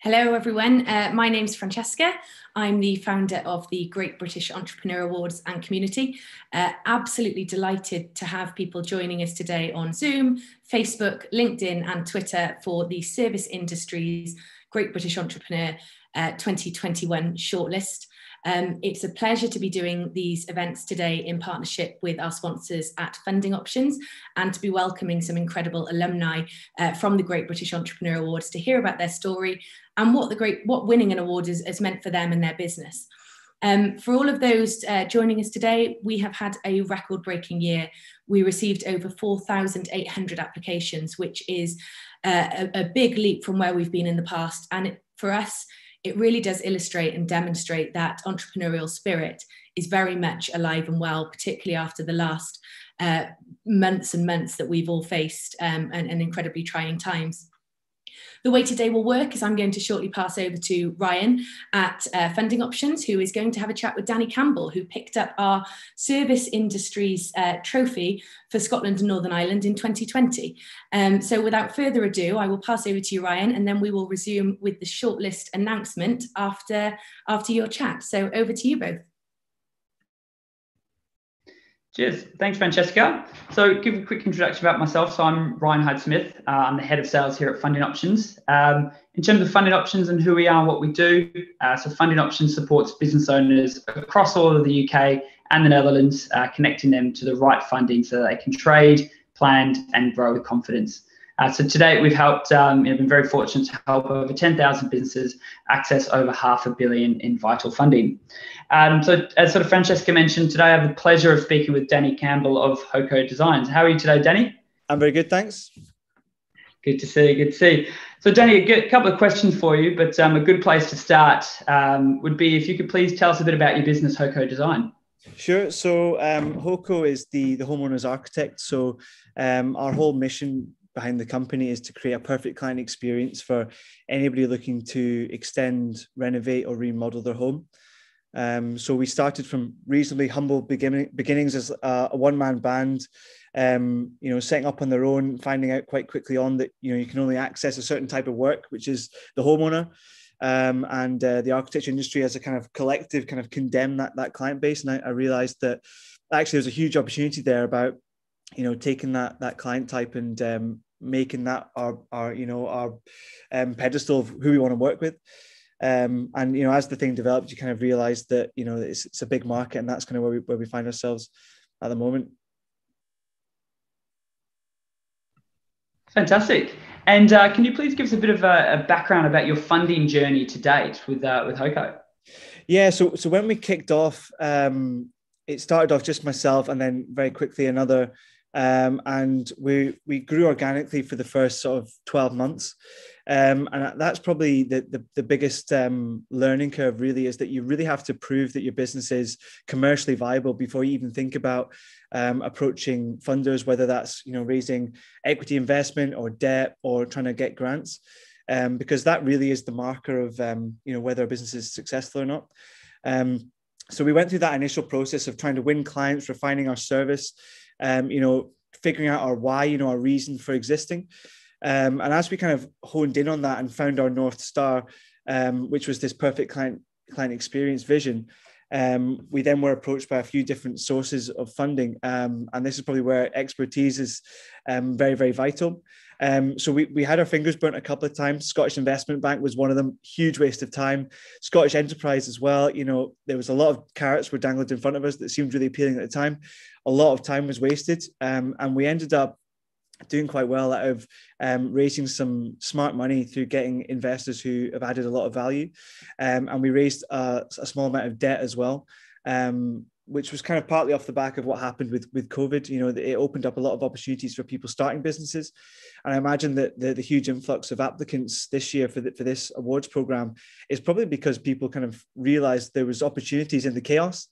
Hello everyone, my name's Francesca. I'm the founder of the Great British Entrepreneur Awards and community. Absolutely delighted to have people joining us today on Zoom, Facebook, LinkedIn and Twitter for the Service Industries Great British Entrepreneur 2021 shortlist. It's a pleasure to be doing these events today in partnership with our sponsors at Funding Options and to be welcoming some incredible alumni from the Great British Entrepreneur Awards to hear about their story and what winning an award has meant for them and their business. For all of those joining us today, we have had a record-breaking year. We received over 4,800 applications, which is a big leap from where we've been in the past. And for us, it really does illustrate and demonstrate that entrepreneurial spirit is very much alive and well, particularly after the last months and months that we've all faced and incredibly trying times. The way today will work is I'm going to shortly pass over to Ryan at Funding Options, who is going to have a chat with Danny Campbell, who picked up our Service Industries trophy for Scotland and Northern Ireland in 2020. So without further ado, I will pass over to you, Ryan, and then we will resume with the shortlist announcement after your chat. So over to you both. Cheers. Thanks, Francesca. So give a quick introduction about myself. So I'm Ryan Hyde-Smith. I'm the head of sales here at Funding Options. In terms of Funding Options and who we are and what we do, so Funding Options supports business owners across all of the UK and the Netherlands, connecting them to the right funding so that they can trade, plan and grow with confidence. So to date, we've helped, been very fortunate to help over 10,000 businesses access over $500 million in vital funding. So as sort of Francesca mentioned, today I have the pleasure of speaking with Danny Campbell of Hoko Designs. How are you today, Danny? I'm very good, thanks. Good to see you, good to see you. So Danny, a couple of questions for you, but a good place to start would be if you could please tell us a bit about your business, Hoko Design. Sure. So Hoko is the homeowner's architect. So our whole mission behind the company is to create a perfect client experience for anybody looking to extend, renovate or remodel their home. So we started from reasonably humble beginnings as a one-man band, setting up on their own, finding out quite quickly on that, you can only access a certain type of work, which is the homeowner. And the architecture industry as a kind of collective kind of condemn that client base. And I realized that actually there's a huge opportunity there about taking that client type and making that our pedestal of who we want to work with. And as the thing developed, you kind of realize that it's a big market, and that's kind of where we find ourselves at the moment. Fantastic. And can you please give us a bit of a background about your funding journey to date with Hoko? Yeah, so when we kicked off, it started off just myself and then very quickly another. And we grew organically for the first sort of 12 months. And that's probably the biggest learning curve really, is that you really have to prove that your business is commercially viable before you even think about approaching funders, whether that's, raising equity investment or debt or trying to get grants, because that really is the marker of, whether a business is successful or not. So we went through that initial process of trying to win clients, refining our service, figuring out our why, our reason for existing. And as we kind of honed in on that and found our North Star, which was this perfect client experience vision, we then were approached by a few different sources of funding. And this is probably where expertise is very, very vital. So we had our fingers burnt a couple of times. Scottish Investment Bank was one of them, huge waste of time. Scottish Enterprise as well. There was a lot of carrots were dangled in front of us that seemed really appealing at the time. A lot of time was wasted. And we ended up doing quite well out of raising some smart money through getting investors who have added a lot of value. And we raised a small amount of debt as well, which was kind of partly off the back of what happened with COVID. It opened up a lot of opportunities for people starting businesses. And I imagine that the huge influx of applicants this year for this awards program is probably because people kind of realized there was opportunities in the chaos.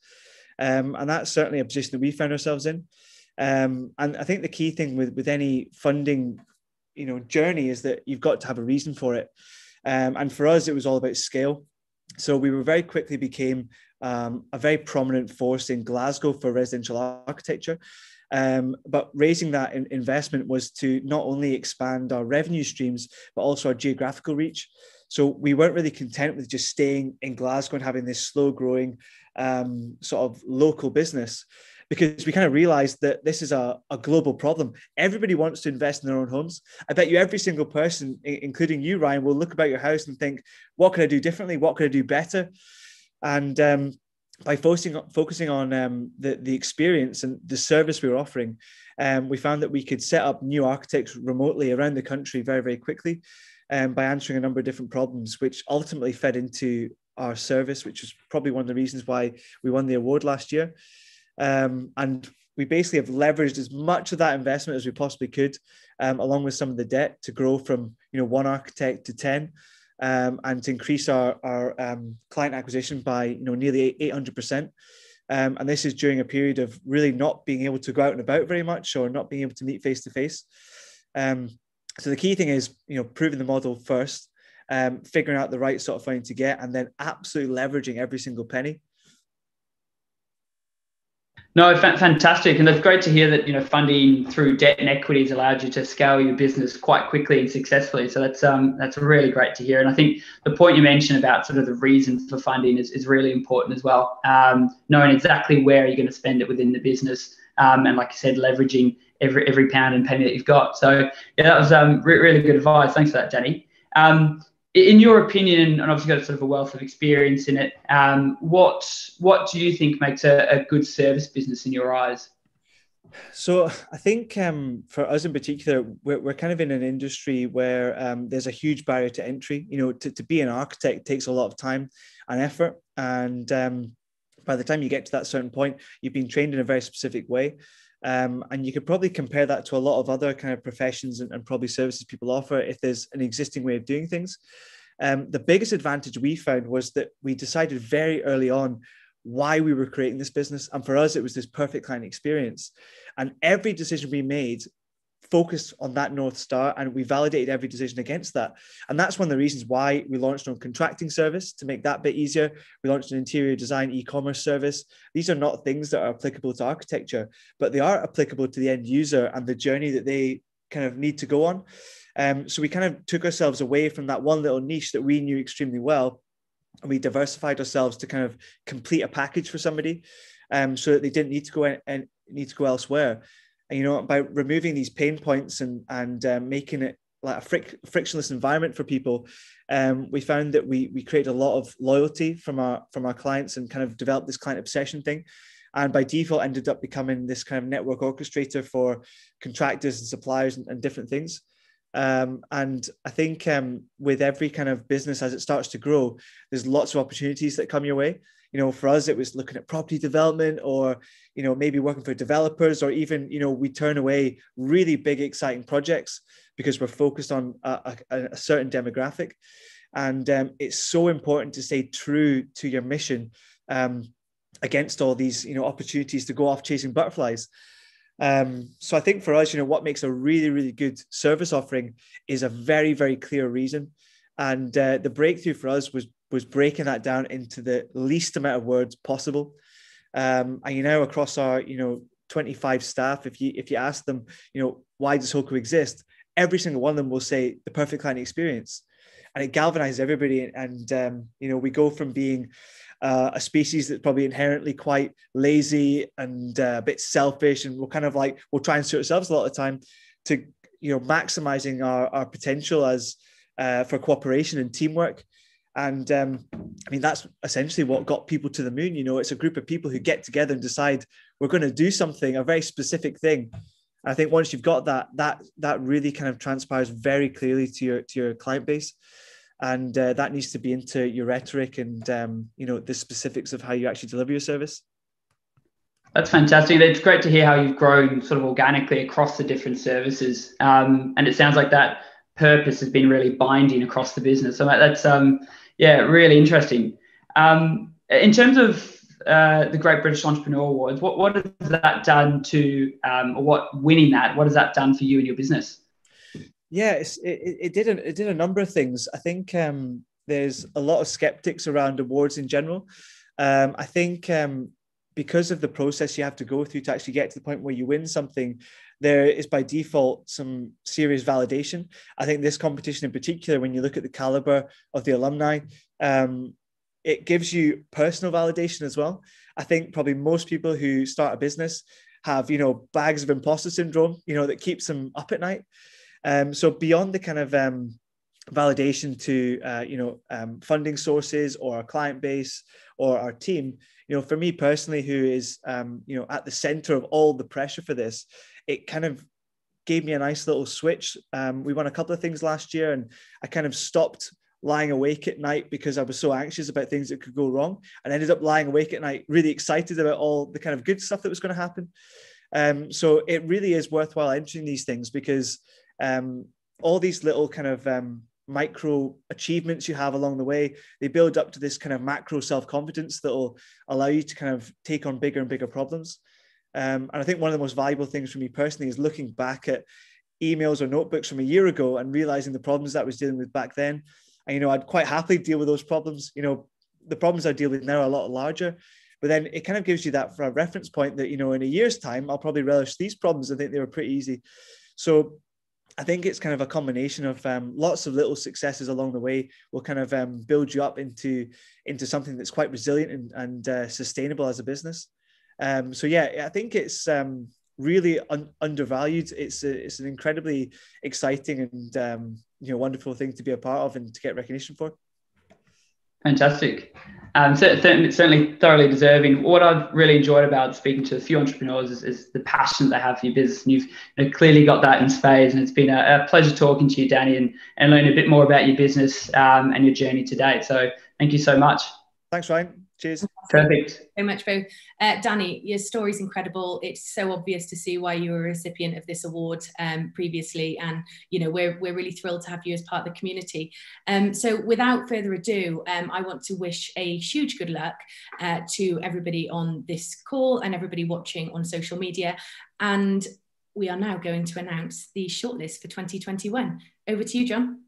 And that's certainly a position that we found ourselves in. And I think the key thing with any funding, journey is that you've got to have a reason for it. And for us, it was all about scale. So we were very quickly became a very prominent force in Glasgow for residential architecture. But raising that investment was to not only expand our revenue streams, but also our geographical reach. So we weren't really content with just staying in Glasgow and having this slow growing sort of local business, because we kind of realized that this is a global problem. Everybody wants to invest in their own homes. I bet you every single person, including you, Ryan, will look about your house and think, what can I do differently? What can I do better? And by focusing on the experience and the service we were offering, we found that we could set up new architects remotely around the country very, very quickly by answering a number of different problems, which ultimately fed into our service, which was probably one of the reasons why we won the award last year. And we basically have leveraged as much of that investment as we possibly could, along with some of the debt, to grow from one architect to 10. And to increase our client acquisition by nearly 800%. And this is during a period of really not being able to go out and about very much, or not being able to meet face to face. So the key thing is proving the model first, figuring out the right sort of funding to get, and then absolutely leveraging every single penny. No, fantastic. And that's great to hear that, funding through debt and equity has allowed you to scale your business quite quickly and successfully. So that's really great to hear. And I think the point you mentioned about sort of the reason for funding is really important as well. Knowing exactly where you're going to spend it within the business. And like you said, leveraging every pound and penny that you've got. So yeah, that was really good advice. Thanks for that, Danny. In your opinion, and obviously got sort of a wealth of experience in it, what do you think makes a good service business in your eyes? So I think for us in particular, we're kind of in an industry where there's a huge barrier to entry. To be an architect takes a lot of time and effort. And by the time you get to that certain point, you've been trained in a very specific way. And you could probably compare that to a lot of other kind of professions and probably services people offer if there's an existing way of doing things. The biggest advantage we found was that we decided very early on why we were creating this business. And for us, it was this perfect client experience. And every decision we made focused on that North Star, and we validated every decision against that. And that's one of the reasons why we launched a contracting service to make that bit easier. We launched an interior design e-commerce service. These are not things that are applicable to architecture, but they are applicable to the end user and the journey that they kind of need to go on. So we kind of took ourselves away from that one little niche that we knew extremely well, and we diversified ourselves to kind of complete a package for somebody, so that they didn't need to go elsewhere. And by removing these pain points and making it like a frictionless environment for people, we found that we created a lot of loyalty from our clients and kind of developed this client obsession thing. And by default ended up becoming this kind of network orchestrator for contractors and suppliers and different things. And I think with every kind of business, as it starts to grow, there's lots of opportunities that come your way. For us, it was looking at property development, or, maybe working for developers, or even, we turn away really big, exciting projects because we're focused on a certain demographic. And it's so important to stay true to your mission against all these, opportunities to go off chasing butterflies. So I think for us, what makes a really, really good service offering is a very, very clear reason. And the breakthrough for us was breaking that down into the least amount of words possible. And across our 25 staff, if you ask them, why does Hoku exist, every single one of them will say the perfect client experience. And it galvanizes everybody. And we go from being a species that's probably inherently quite lazy and a bit selfish, and we'll try and suit ourselves a lot of the time, to maximizing our potential as for cooperation and teamwork. And that's essentially what got people to the moon. It's a group of people who get together and decide we're going to do something, a very specific thing. And I think once you've got that really kind of transpires very clearly to your client base. And that needs to be into your rhetoric and, the specifics of how you actually deliver your service. That's fantastic. It's great to hear how you've grown sort of organically across the different services. And it sounds like that purpose has been really binding across the business. So that's, really interesting. In terms of the Great British Entrepreneur Awards, what has that done to, what has that done for you and your business? Yeah, it did a number of things. I think there's a lot of skeptics around awards in general. I think because of the process you have to go through to actually get to the point where you win something, there is by default some serious validation. I think this competition in particular, when you look at the caliber of the alumni, it gives you personal validation as well. I think probably most people who start a business have, bags of imposter syndrome, that keeps them up at night. So beyond the kind of validation to, funding sources or our client base or our team, for me personally, who is, at the center of all the pressure for this, it kind of gave me a nice little switch. We won a couple of things last year, and I kind of stopped lying awake at night because I was so anxious about things that could go wrong, and ended up lying awake at night really excited about all the kind of good stuff that was going to happen. So it really is worthwhile entering these things, because all these little kind of micro achievements you have along the way, they build up to this kind of macro self-confidence that will allow you to kind of take on bigger and bigger problems. And I think one of the most valuable things for me personally is looking back at emails or notebooks from a year ago and realizing the problems that I was dealing with back then. And, I'd quite happily deal with those problems. The problems I deal with now are a lot larger, but then it kind of gives you that for a reference point that, in a year's time, I'll probably relish these problems. I think they were pretty easy. So I think it's kind of a combination of lots of little successes along the way will kind of build you up into something that's quite resilient and sustainable as a business. So yeah, I think it's really undervalued. It's an incredibly exciting and wonderful thing to be a part of and to get recognition for. Fantastic. Certainly thoroughly deserving. What I've really enjoyed about speaking to a few entrepreneurs is the passion they have for your business, and you've clearly got that in spades. And it's been a pleasure talking to you, Danny, and learn a bit more about your business and your journey to date. So thank you so much. Thanks, Ryan. Cheers. Perfect. So much both. Danny, your story's incredible. It's so obvious to see why you were a recipient of this award previously, and we're really thrilled to have you as part of the community. So without further ado, I want to wish a huge good luck to everybody on this call and everybody watching on social media. And we are now going to announce the shortlist for 2021. Over to you, John.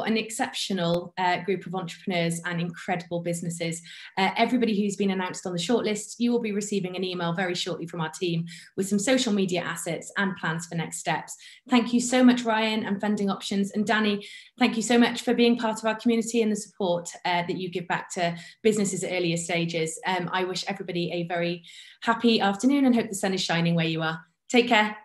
got an exceptional group of entrepreneurs and incredible businesses. Everybody who's been announced on the shortlist, you will be receiving an email very shortly from our team with some social media assets and plans for next steps. Thank you so much, Ryan and Funding Options. And Danny, thank you so much for being part of our community and the support that you give back to businesses at earlier stages. I wish everybody a very happy afternoon and hope the sun is shining where you are. Take care.